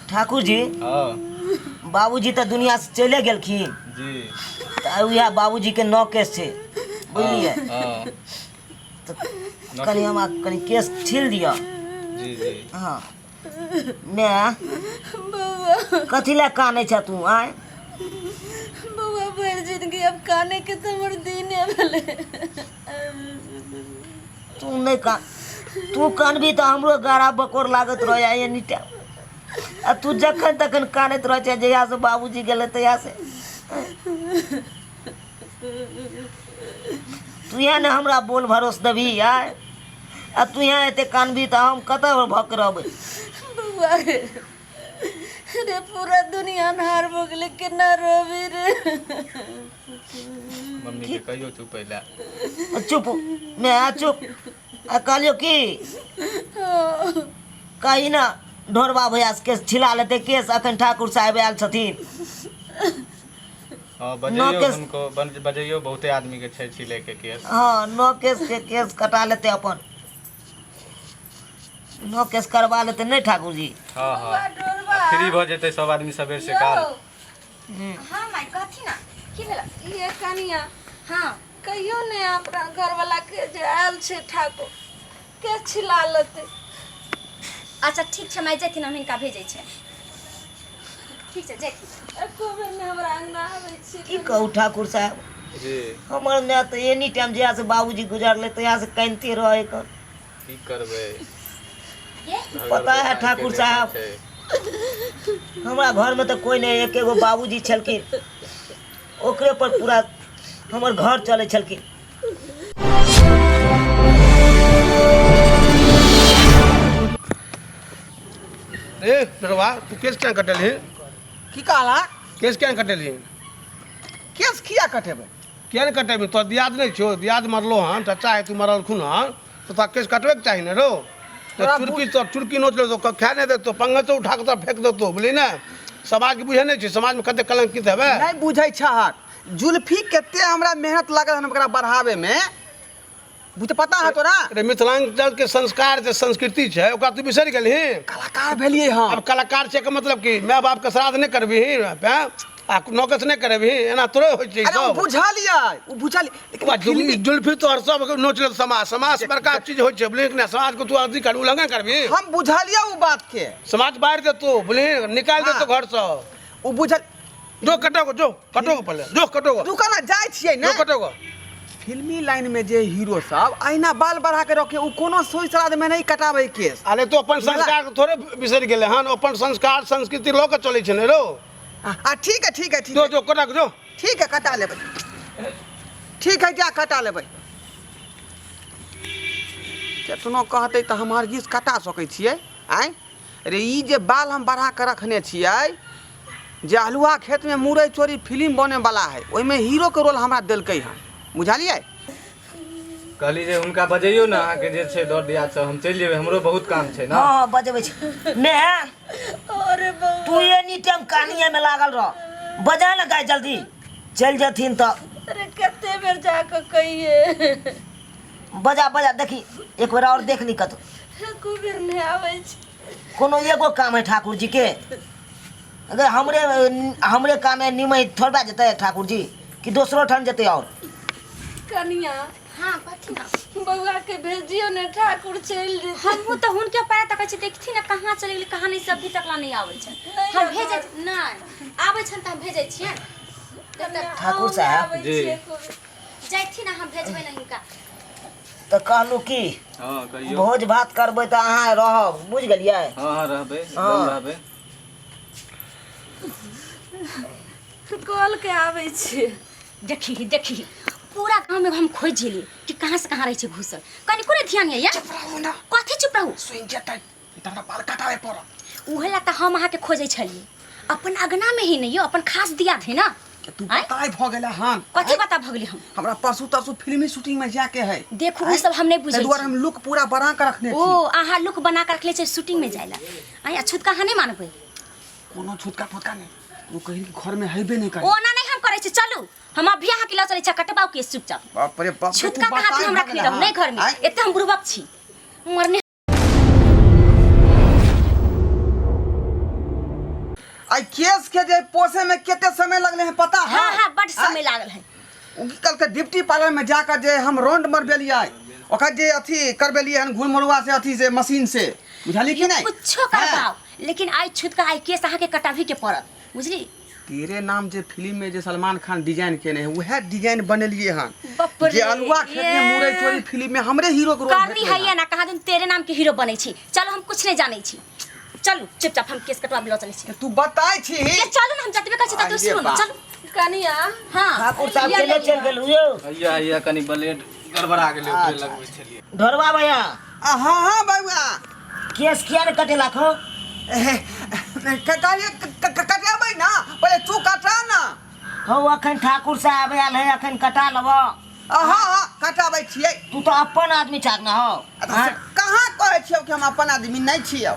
ठाकुर जी हाँ बाबूजी तो दुनिया से चले गेलखिन जी यह बाबूजी के 9 केस छे बुझलिए हाँ तो कनी हम कनी केस छील दिया जी जी हाँ मैं कथी ला काने छ तू आए बउआ भर जिंदगी अब काने के तो मोर दिन भेले तू नहीं कान तू कानबी तो हमरो गारा बकोर लागत रह जाए एनी टाइम आ तू जखन तखन कानत रह छे जहिया से बाबूजी गेले तहिया से तू यहाँ ने हमरा बोल भरोस देबी आय आ तू यहाँ एते कानबी तो हम कतऽ भक रहबै बउआ रे पूरा दुनिया हार भोगले केना रोबी रे मम्मी के कहियो तू पहले चुप मैं चुप आ कहलियो की कही ना ढोरबा भैया से केस छिला लेते केस अखन ठाकुर साहब आयल छथिन हाँ नौ बजाइयो केस उनको बजाइयो बहुते आदमी के छै छिले के केस हाँ 9 केस के केस कटा लेते अपन 9 केस करवा लेते नहीं ठाकुर जी हाँ हाँ फ्री भ जेतै सब आदमी सबेर से काल हाँ माय कथी ना की भेला ये कनिया हाँ कहियो ने अपना घर वाला के जे आयल छे ठाकुर के छिला लेते अच्छा ठीक छै मैं जेथिन हम हिनका भेजै छै ठीक छै जेथिन एको बेर ने हमरा अंगना आबै छै की कहू ठाकुर साहब जी हमर ने तो एनी टाइम जहिया से बाबूजी गुजरले तहिया से कानते रहे कर की करबै पता है ठाकुर साहब हमरा घर में तो कोई नहीं एक एगो बाबूजी छलखिन ओकरे पर पूरा हमर घर चले छलखिन ए बेरवा तू केस क्या कटलही की कहला केस क्या कटलही केस किया कटेबे क्या नहीं कटेबी तो दियाद नहीं छो दियाद मरलो हन चाचा है तू मरल खुन हन तो ता केस कटबे के चाहिए ना रो तो चुरकी नोच ले तो खा नहीं दे तो पंगा तो उठा के तो फेंक दो तो बोली ना समाज के बुझे नहीं छे समाज में कते कलंकित हेबे नहीं बुझै छहक जुल्फी केते हमरा मेहनत लागल हन ओकरा बढ़ावे में बुझे पता है तोरा अरे मिथिलांचल के संस्कार जे संस्कृति छे ओकरा तू बिसरि गेलही कलाकार भेलिए हम अब कलाकार छे के मतलब की माय बाप के श्राद्ध नहीं करबी आ नौकस नहीं करबी एना तोरे होय छै अरे सब वो बुझलिए वो बुझलिए लेकिन फिल्मी जुल्फी तो हर सब नोच ले समाज समाज बड़का चीज होय छै बोले ना समाज को तू अथी कर उल्लंघन करबी हम बुझलिए वो बात के समाज बाहर दे तू बोले निकाल दे तो घर से वो बुझल जो कटोगो पहले जो कटोगो दुकान जाय छियै जो ना कटोगो फिल्मी लाइन में जे हीरो सब अहिना बाल बढ़ा के रखे उ कोनो सोई श्राद्ध में नहीं कटावे केस अरे तो अपन संस्कार के थोड़े बिसरि गेले हन अपन संस्कार संस्कृति लोग के चले छै ने रो ठीक है ठीक है ठीक जो है जो कटक जो ठीक है कटा लेबै ठीक है जा कटा लेबै केतनो कहते तो हम हरगिज कटा सकै छियै आय अरे ई जे बाल हम बढ़ा के रखने छियै जे हलुआ खेत में मुरई चोरी फिल्म बने वाला है ओइमे हीरो के रोल हमरा देलकै हन बुझलियै कहली जे हुनका बजाइयो ना अहाँ के जे छै दौड़ दिया से हम चलि जेबै हमरो बहुत काम छै ना हाँ बजबै छै मैं अरे बउआ तू एनी टाइम कानिए में लागल रह बजा ना गाय जल्दी चल जथिन तो अरे कते बेर जाके कहिए बजा बजा देखी एक बार और देख ली कतो एको बेर ने आबै छै कोनो एगो काम है ठाकुर जी के अगर हमरे काम में निमय थोड़ा जते ठाकुर जी कि दूसरो ठान जते और कनिया हाँ कथी ना बउआ के भेजियो ने ठाकुर चल जे हमहू तो हुनके पैर तक छै देखथि ना कहाँ चलि गेलै कहाँ नहीं सब भी तकला नहीं आबै छै हम भेजै नहीं आबै छन त हम भेजै छियै ठाकुर साहब जी जैथिन ना हम भेजबै नहीं हिनका तो कहलू की हां कहियो भोज भात करबै तो अहाँ रहब बुझ गेलियै हां हां रहबै हाँ। एकदम रहबै कॉल के आबै छै देखी देखी पूरा गांव में हम खोज गेली कि कहाँ से कहाँ रहे छै घुसल कनी कोने ध्यान है या कथी चुप रहू सुन जेतै इतना बाल कटावे पड़ उहे ला त हम अहाँ के खोजै छलिए अपन अगना में ही नहीं यो अपन खास दिया थे ना तू बताई भ गेला हन कथी बता भगली हम हमरा परसू तरसू फिल्मी शूटिंग में जाके है देखू उ सब हम नहीं बुझै दुआर हम लुक पूरा बना के रखने ओ छी आहा लुक बना के रखले छै शूटिंग में जाइला आई अछूत कहाँ नहीं मानबै कोनो छुटका फटका नहीं वो कहीं घर में हेबे नहीं करे ओना नहीं हम करे छै चलू हम अभी अहाँ के ल चलै छै कटबाऊ के चुपचाप बाप रे बाप छुटका कहाँ थी हम रखली रहू नहीं घर में एते हम बुरबक छी मरने आई केस के जे पोसे में कितने समय लगले हैं पता है? हाँ हाँ बड़ समय लागल है। कल के डिप्टी पार्लर में जाकर जे हम राउंड मरबेलिए ओकर जे अथी करबेलिए हन घुल मरुआ से अथी से मशीन से बुझली कि नहीं? कुछो करबाओ लेकिन आई छुट का आई केस अहाँ के कटावी के पड़त बुझली। तेरे नाम जे फिल्म में जे सलमान खान डिजाइन केने है वह डिजाइन बनेलिए हन। बाप रे, जे अलुआ खेत में मुरई चोरी फिल्म में हमरे हीरो के रोल करनी है ना कहा दिन तेरे नाम के हीरो बनै छी। चलो हम कुछ नहीं जानै छी। चलू चुपचाप हम केस कटवा बिलो चलै छी। तू बताई छी ये चलू ना हम जतबे कहै छी ततबे सुनो ना चलू। कनिया हां ठाकुर साहब के ले चल गेलु यो भैया भैया कनी ब्लेड गड़बड़ा गेलै ओकरे लगबै छलिए। ढोरवा भैया हाँ हाँ बाबा केस किया ने कटे लाखो कटेबै ना पहले तू कटा ना। हो अखन ठाकुर साहब आयल है अखन कटा लब। हाँ हाँ कटाबै छियै। तू तो अपन आदमी चार ना हो। कहाँ कहै छियौ कि हम अपन आदमी नहीं छियौ?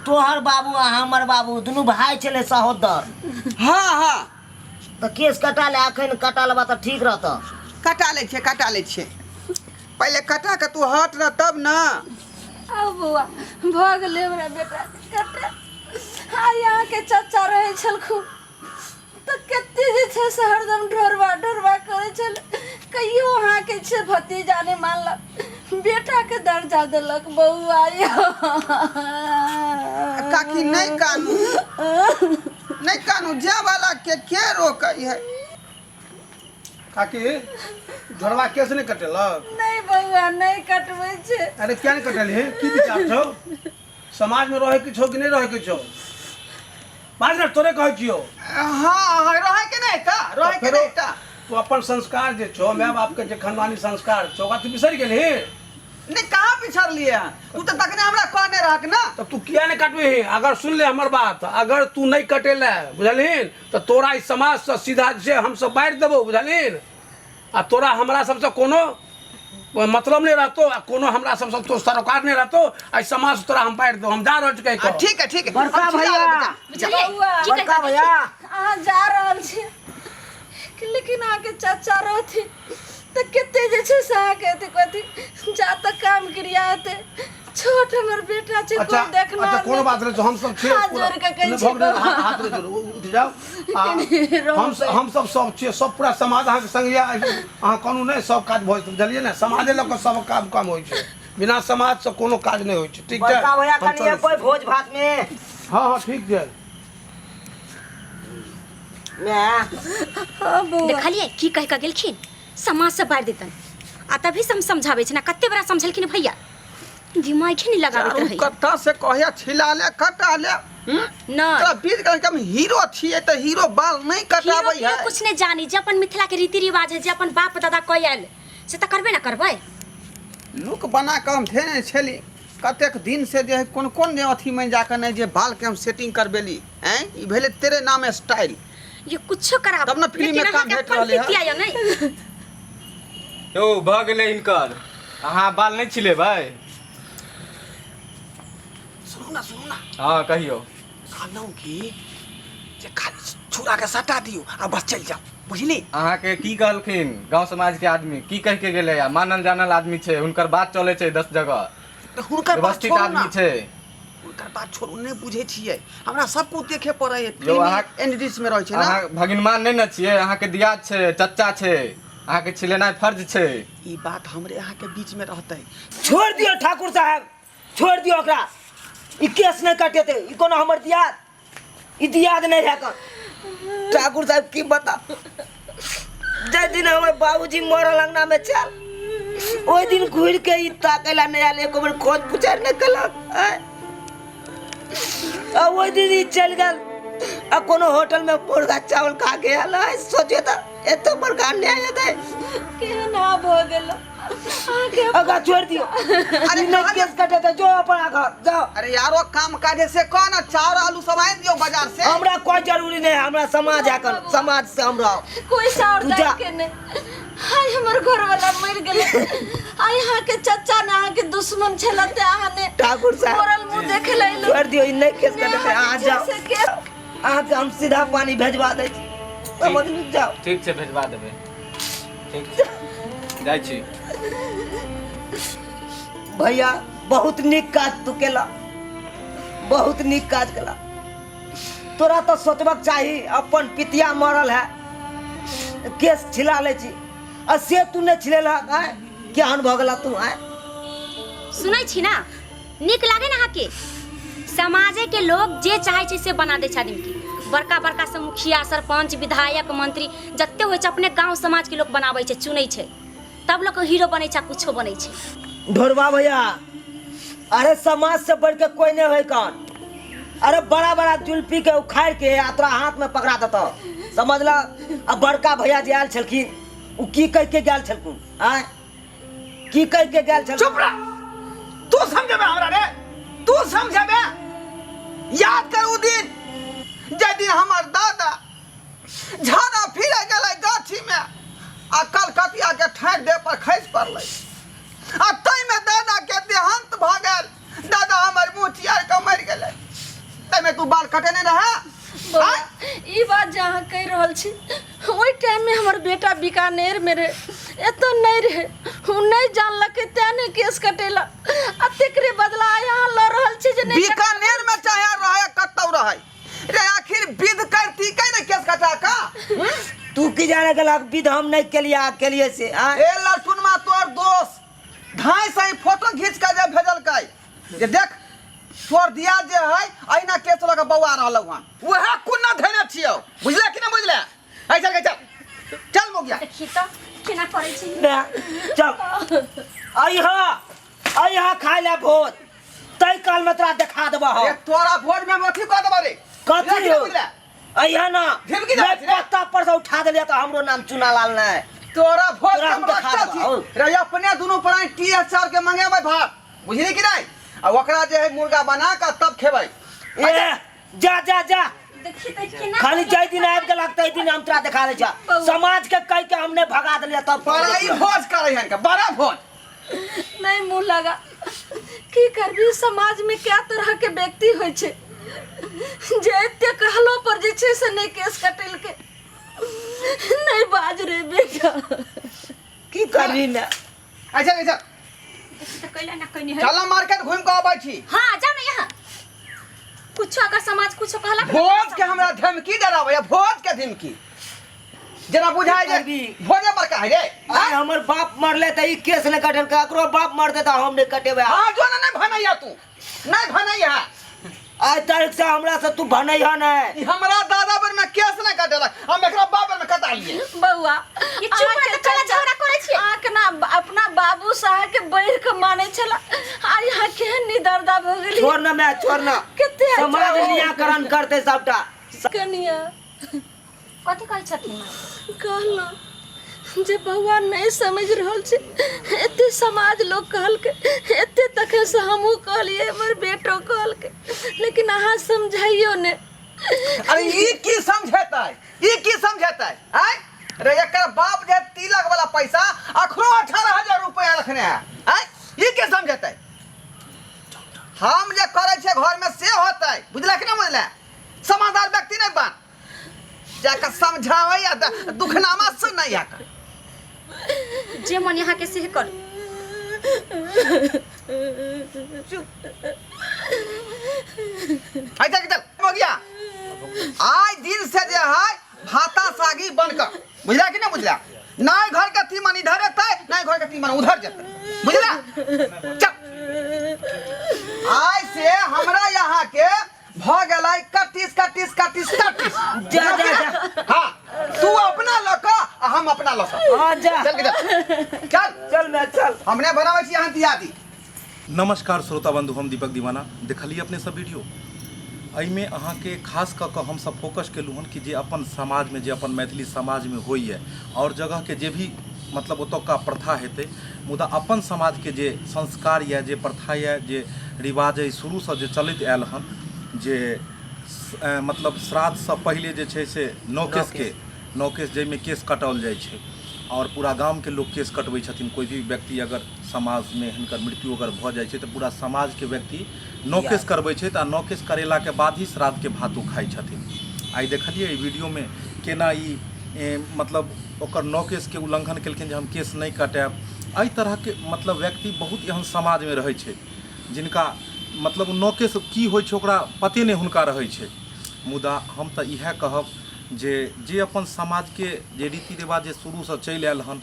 तोहर बाबू आ हमर बाबू दुनू भाई छले सहोदर। हाँ हाँ तो केस कटा ले अखन कटा लेबा तो ठीक रहता। कटा ले छियै पहले कटा के तू हट रह तब ना। आओ बुआ भ गेलै हमरा बेटा कटे। हाँ यहाँ के चाचा रहे छलखू तो कते जे छै से हरदम ढोरवा ढोरवा करे छल। कहियो वहाँ के छै भतीजा ने मानलक बेटा के दर्जा देलक बउआ यो। काकी नहीं कानू जे वाला के रोकै है। काकी ढोरवा केस नहीं कटेलक? नहीं बउआ नहीं कटबै छै। अरे क्या नहीं कटल है? की विचार छौ? समाज में रहे के छौ कि नहीं रहे के छौ? बाज ना तोरे कहै छियो। हाँ रहे के नहीं का तू अपन संस्कार जे छौ माय बाप के जे खानदानी संस्कार छौ ओकरा तू बिसरि गेलही? नहीं कहाँ पिछड़ लिए तू तो तकने हमरा कहने रहक ना। तो तू किया नहीं कटबे? अगर सुन ले हमर बात, अगर तू नहीं कटेला बुझलिन तो तोरा इस समाज से सीधा से हम सब बांट देबो बुझलिन। आ तोरा हमरा सबसे कोनो मतलब नहीं रहतो आ कोनो हमरा सबसे तो सरोकार नहीं रहतो। आ समाज तोरा हम बांट दो। हम जा रहल छी। ठीक है बड़का भैया बड़का भैया अहाँ जा रहल छी लेकिन आके चाचा रहती तो कते जे छै से आके कथी जा तक काम क्रिया हेते। छोट हमर बेटा छै कोई देखना। अच्छा कोनो बात नहीं हम सब छे हाथ जोड़ के कहै छी हाथ में जोड़ उठ जाओ। हम सब छे सब पूरा समाज अहाँ के संग या अहाँ कोनो नहीं सब काज भइ बुझलिए ना। समाजे लोग सब काम होय छै। बिना समाज से कोनो काज नहीं होय छै। ठीक है बड़का भैया कनी कोई भोज भात में। हाँ ठीक है देखलिए की कह के गेलखिन समाज से बाहर देतन। आ तभी से हम समझाबै छी ना कते बड़ा समझलखिन भैया दिमाग ही नहीं लगाबैत रही। कट्टा से कहया छिला ले कटा ले ना तोरा बीच के हम हीरो छिए तो हीरो बाल नहीं कटाबै हीरो है। के कुछ नहीं जानी जे अपन मिथिला के रीति रिवाज है जे अपन बाप दादा कयल से त करबे ना करबै। लुक बना के हम धेने छली कतेक दिन से जे कोन जे अथी में जाकर नहीं जे बाल के हम सेटिंग करबेली हैं ई भेले तेरे नाम स्टाइल। ये कुछो करा तब ना फिल्म में काम भेट रहले है नहीं। यो भ गेलै इनकर अहाँ बाल नहीं छिलेबै? सुनू ना हाँ कहियो। कहलौं कि जे खाली छुरा के सटा दियो आ बस चल जाओ बुझली। अहाँ के की कहलखिन गांव समाज के आदमी की कह के गेलै? मानल जानल आदमी छै हुनकर बात चले छै 10 जगह तो हुनकर बात व्यवस्थित छोड़ू आदमी ना। छै। हुनकर बात छोड़ू नहीं बुझे छिए हमरा सब कुछ देखे पड़े है। जो अहाँ एनडीस में रहै छै ना। अहाँ भगिनमान नहीं न छियै? अहाँ के दियाद छै चच्चा छै अहाँ के छिलेनाइ फर्ज छै। ई बात हमरे अहाँ के बीच में रहतै। छोड़ दियो ठाकुर साहब छोड़ दियो ओकरा। ई केस नहीं कटेते ई कोनो हमर दियाद नहीं है कर। ठाकुर साहब की बता जे दिन हमर बाबूजी मरल अंगना में चल ओई दिन घुर के ई ताकैला नहीं आले एको बेर खोज पुछार नहीं कलक। आ ओई दिन ई चल गेल आ कोनो होटल में मुर्गा चावल खा के आल। सोचे त एतो बड़का अन्याय है केना भ गेल आके अगा छोड़ दियो। अरे नहीं केस कटे तो जो अपना घर जाओ। अरे यारो काम काजे से कौन चावल आलू सब आन दियो बाजार से। हमरा कोई जरूरी नहीं हमरा समाज है कर समाज से हमरा कोई सार दाई के नहीं। हाय हमर घर वाला मर गेल। आय यहाँ के चाचा ने यहाँ के दुश्मन छलते आहा ने ठाकुर साहब मोरल मुंह देखे लैलो। छोड़ दियो इ नहीं केस कटे आ जाओ। आहा के हम सीधा पानी भेजवा दे छी समझ में जाओ। ठीक छै भेजवा देबै। ठीक छै जाइ छी। भैया बहुत निक काज तू केला बहुत निक काज केला। तोरा तो सोचबक चाही अपन पितिया मरल है केस छिला ले छी आ से तू नहीं छिलेला आय केहन भ गेला तू आय सुनै छी ना नीक लागे ना के समाजे के लोग जे चाहे छै से बना दे छै आदमी के बड़का बड़का से मुखिया सरपंच विधायक मंत्री जत्ते होइ छै अपने गांव समाज के लोग बनाबै छै चुनै छै तब लोग हीरो बनै छै कुछो बनै छै ढोरबा भैया अरे समाज से बढ़ के कोई नहीं होय कौन अरे बड़ा बड़ा जुल्फी के उखाड़ के आ तोरा हाथ में पकड़ा देता समझला अब बड़का भैया जे आयल छलखिन उ की कह के गेल छलखिन आय की कह के गेल छलखिन चुप रह तू समझबे हमरा रे तू समझबे याद कर उ दिन जे दिन हमर दादा झाड़ा फिरे गेलै गाछी में आ कलकतिया के ठाढ़ दे पर खसि पड़लै आ तै में दादा के देहांत भ गेल दादा हमर मुंह चियार के मरि गेलै तै में तू बाल कटेने रहे बौआ, ई बात जहाँ कह रहल छी ओहि टाइम में हमर बेटा बीकानेर में रहे एतो नहीं रहे उ नहीं जानलक ते ने केस कटेला आ तेकरे बदला यहाँ ल रहल छी जे नहीं बीकानेर में चाहे रहे कतौ रहे रे आखिर विध करती कै ने केस कटा का तू की जाने गला विध हम नहीं के लिए से आय ए लड़सुन मा तोर दोस्त धाय से फोटो खींच के जे भेजल कै जे देख तोर दिया जे है अइना केस लगा बौआ रहलौ हन वहे कुन्ना धने छियौ बुझले कि न बुझले आई चल के चल चल मोगिया देखी तो केना करै छी चल अइहा खाय ले भोज तै काल में तोरा देखा देबा ए तोरा भोज में मथी क देबा रे कथी हो अइहा ना झिमकी दे पत्ता पर से उठा देलिया तो हमरो नाम चुना लाल नहीं तोरा भोज तोरा हम में देखा रखता देबा, छी रे अपने दुनु प्राणी THR के मंगेबै भात बुझली कि नहीं आ ओकरा जे है मुर्गा बना के तब खेबै ए जा जा जा देखी तो केना खाली जय दिन आबि के लगतै दिन हम तोरा देखा दे छा समाज के कह के हमने भगा देलिया तब बड़ा भोज करे हन के बड़ा भोज नहीं मुंह लगा की करबी समाज में क्या तरह के व्यक्ति होय छे जे एते कहलो पर जे छे से नहीं केस कटेल के नहीं बाज रे बेटा की करबी ना अच्छा अच्छा देखी तो कैला ना कनी है चल मार्केट घूम के आबै छी हां जाओ ना यहाँ कुछ अगर समाज कुछ कहला भोज के हमरा धमकी डराबै भोज के धमकी जना बुझाय जे भोजे पर का है रे आय हमर बाप मरले त ई केस ने कटल ककरो बाप मरते त हम नहीं कटेबे हां जो ना नहीं भनैया तू नहीं भनैया आज तारीख से हमरा से तू भनैया नहीं ई हमरा दादा पर में केस नहीं कटेला हम एकरा बाप पर में कटा लिए बउआ ये चुप रह चला झगड़ा करे छी आक ना अपना बाबू साहब के बैठ के माने छला आ यहाँ केहन निदरदा भ गेली छोड़ ना मैं छोड़ ना कते समाज निराकरण करते सबटा कनिया कथी कहै छथिन कहलो जे बउआ नहीं समझ रहल छे एते समाज लोग कहल के एते तक से हमहू कहलिए हमर बेटो कहल के लेकिन अहाँ समझाइयो ने अरे ई की समझेतै हैं रे एकर बाप जे तिलक वाला पैसा अखरो 18,000 रुपया रखने है हैं ई की समझेतै हम जे करे छे घर में से होतै बुझला कि ना बुझला समझदार व्यक्ति नहीं बन जाकर समझावे या दुखनामा सुन नहीं आकर जे मन यहाँ के से कर अच्छा चल हो गया आज दिन से जे है भाता सागी बनकर बुझला कि ना बुझला नहीं घर के तीमन इधर रहते नहीं घर के तीमन उधर जते बुझला चल आज से हमरा यहाँ के भ गेलै कटिस जा जा जा हां तू अपना लक आ हम अपना लक हां जा चल के चल मैं चल हमने बनाबै छी यहाँ दिया दी नमस्कार श्रोता बंधु हम दीपक दीवाना देखलिए अपने सब वीडियो एहिमे अहाँके खास कऽ कऽ हमसब फोकस केलहुँ हन कि जे अपन समाज में जे अपन मैथिली समाज में होइए और जगह के जे भी मतलब ओतुका प्रथा हेतै मुदा अपन समाज के जे संस्कार या जे प्रथा या जे रिवाज है शुरू से जे चलैत आयल हन जे मतलब श्राद्ध से पहले जे छै से नौ केस जाहिमे केस कटाओल जाइ छै और पूरा गांव के लोग केस कटबै छथिन कोई भी व्यक्ति अगर समाज में हिनकर मृत्यु अगर भऽ जाइ छै तऽ पूरा समाज के व्यक्ति नौ केस करबै छै आ नौ केस करेला के बाद ही श्राद्ध के भातो खाइ छथिन आइ देखलिए ई वीडियो में केना ई मतलब ओकर नौ केस के उल्लंघन केलखिन जे हम केस नहीं कटाएब एहि तरह के मतलब व्यक्ति बहुत एहन समाज में रहै छै जिनका मतलब नौ केस की होइ छै ओकरा पते नहीं हुनका रहै छै मुदा हम तऽ इएह कहब जे अपन समाज के जे रीति रिवाज जे शुरूसँ चलि आयल हन,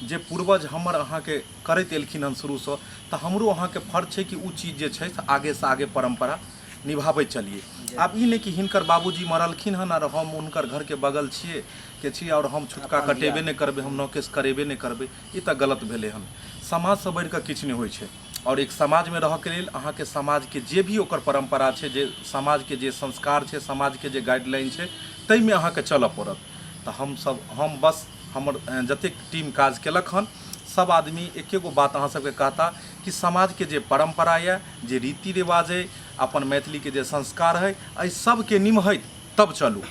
जे पूर्वज हमर अहाँके करैत एलखिन हन शुरूसँ, तऽ हमरो अहाँके फर्ज छै कि ओ चीज जे छै से आगेसँ आगे परम्परा निभाबैत चलिए। आब ई नहि कि हिनकर बाबूजी मरलखिन हन और हम हुनकर घरके बगल छिए और हम छुटका कटेबे नहि करबै, हम नौकेश करेबे नहि करबै, ई तऽ गलत भेलै हन। समाजसँ बढ़ि कऽ किछु नहि होइ छै और एक समाजमे रहऽके लेल अहाँके समाजके जे भी ओकर परम्परा छै, जे समाजके जे संस्कार छै, समाजके जे गाइडलाइन छै, ताहिमे अहाँके चलऽ पड़त। तऽ हम बस हमर जतेक टीम काज केलक हन, सब आदमी एके गो बात अहाँ सबके कहता कि समाज के जे परंपरा है, जे रीति रिवाज है, अपन मैथिली के जे संस्कार है, एहि सबके निमहैत तब चलू।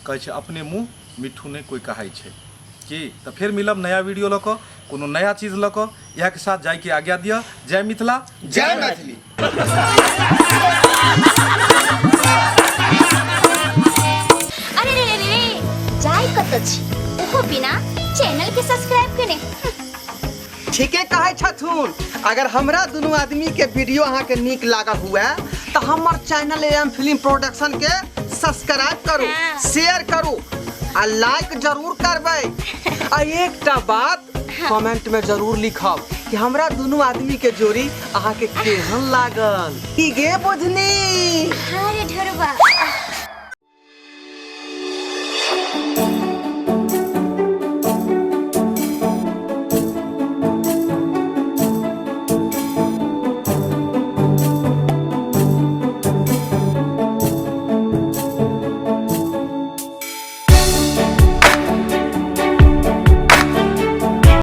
कहै छै अपने मुँह मिठू नहीं कोई कहै छै कि। तऽ फेर मिलब नया वीडियो लऽ कऽ, कोनो नया चीज लऽ कऽ। इएह के साथ जाय के आज्ञा दिअ। जय मिथिला, जय मैथिली। अरे रे रे रे जाय कतऽ छी, ओहो बिना चैनल के सब्सक्राइब केने। ठीके कहै छथुन। अगर हमरा दुनू आदमी के वीडियो अहाँ के नीक लागल हुए तो हमर चैनल AM फिल्म प्रोडक्शन के सब्सक्राइब करू, शेयर करू आ लाइक जरूर करबै। आ एकटा बात कमेंट में जरूर लिखब कि हमरा दुनू आदमी के जोड़ी अहाँ के केहन लागल। की गे बुझनी? अरे ढोरबा